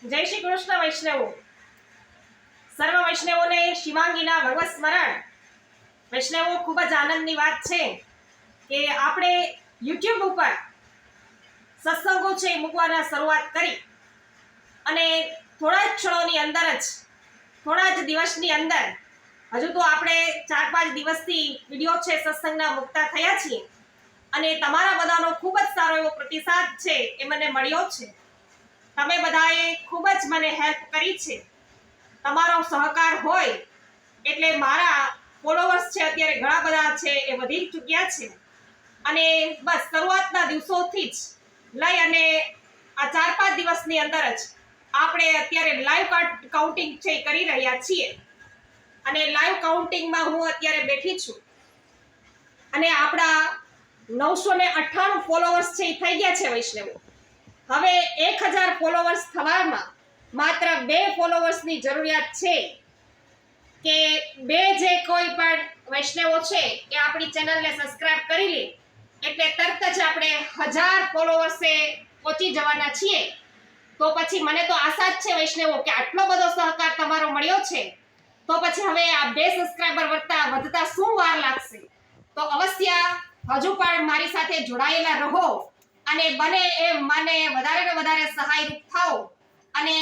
જય શ્રી કૃષ્ણ વૈષ્ણવો. સર્વ વૈષ્ણવોને શિવાંગીના ભગવત સ્મરણ. વૈષ્ણવો, ખૂબ જ આનંદની વાત છે કે આપણે યુટ્યુબ ઉપર સત્સંગો છે મૂકવાના શરૂઆત કરી અને થોડા જ ક્ષણોની અંદર જ, થોડા જ દિવસની અંદર, હજુ તો આપણે 4-5 દિવસથી વિડીયો છે સત્સંગના મૂકતા થયા છીએ અને તમારા બધાનો ખૂબ જ સારો એવો પ્રતિસાદ છે એ મને મળ્યો છે. તમે બધાએ ખૂબ જ મને હેલ્પ કરી છે. તમારો સહકાર હોય એટલે મારા ફોલોવર્સ છે અત્યારે ઘણા બધા છે એ વધી ચૂક્યા છે અને બસ શરૂઆતના દિવસોથી જ લઈ અને આ 4-5 દિવસની અંદર જ આપણે અત્યારે લાઈવ કાઉન્ટિંગ છે કરી રહ્યા છીએ અને લાઈવ કાઉન્ટિંગમાં હું અત્યારે બેઠી છું અને આપણા 998 ફોલોવર્સ છે એ થઈ ગયા છે વૈષ્ણવો. હવે 1000 ફોલોવર્સ થવામાં માત્ર 2 ફોલોવર્સની જરૂરિયાત છે કે 2 જે કોઈ પણ વૈષ્ણવો છે એ આપણી ચેનલને સબસ્ક્રાઇબ કરી લે એટલે તરત જ આપણે 1000 ફોલોવર્સે પહોંચી જવાના છીએ. તો પછી મને તો આશા જ છે વૈષ્ણવો કે આટલો બધો સહકાર તમારો મળ્યો છે તો પછી હવે આ 2 સબસ્ક્રાઇબર વધતા શું વાર લાગશે? તો અવશ્ય હજુ પણ મારી સાથે જોડાયેલા રહો અને બને એ મને વધારે ને વધારે સહાયરૂપ થાઓ અને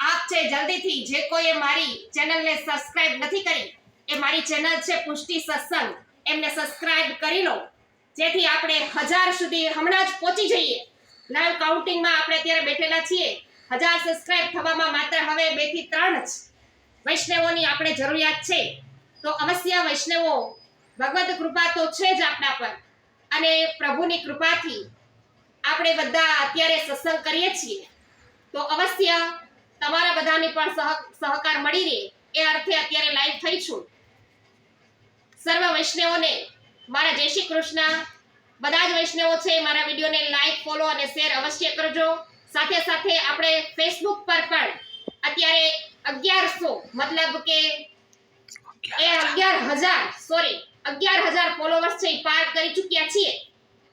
આપ છે જલ્દીથી જે કોઈએ મારી ચેનલને સબસ્ક્રાઇબ નથી કરી એ મારી ચેનલ છે પુષ્ટિ સત્સંગ, એમને સબસ્ક્રાઇબ કરી લો જેથી આપણે 1000 સુધી હમણાં જ પહોંચી જઈએ. લાઈવ કાઉન્ટિંગમાં આપણે અત્યારે બેઠેલા છીએ. 1000 સબસ્ક્રાઇબ થવામાં માત્ર હવે 2 થી 3 જ વૈષ્ણવોની આપણે જરૂરિયાત છે. તો અવશ્ય વૈષ્ણવો, ભગવત કૃપા તો છે જ આપણા પર અને પ્રભુની કૃપાથી આપણે બધા અત્યારે સત્સંગ કરીએ છીએ તો અવશ્ય તમારા બધાની પણ સહકાર મળી રહે એ અર્થે અત્યારે લાઈવ થઈ છું. સર્વ વૈષ્ણવોને મારા જય શ્રી કૃષ્ણ. બધા જ વૈષ્ણવો છે મારા વિડીયોને લાઈક, ફોલો અને શેર અવશ્ય કરજો. સાથે સાથે આપણે ફેસબુક પર પણ અત્યારે 1100 મતલબ કે 11,000 ફોલોવર્સ છે પાર કરી ચૂક્યા છીએ.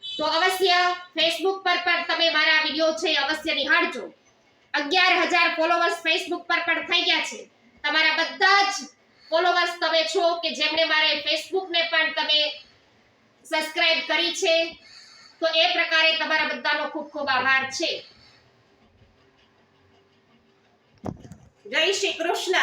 તો અવશ્ય ફેસબુક પર પણ તમે મારા વિડીયો છે અવશ્ય નિહાળજો. 11,000 ફોલોવર્સ ફેસબુક પર પણ થઈ ગયા છે. તમારા બધા જ ફોલોવર્સ તમે છો કે જેમણે મારે ફેસબુકને પણ તમે સબસ્ક્રાઇબ કરી છે. તો એ પ્રકારે તમારા બધાનો ખૂબ ખૂબ આભાર છે. જય શ્રી કૃષ્ણ.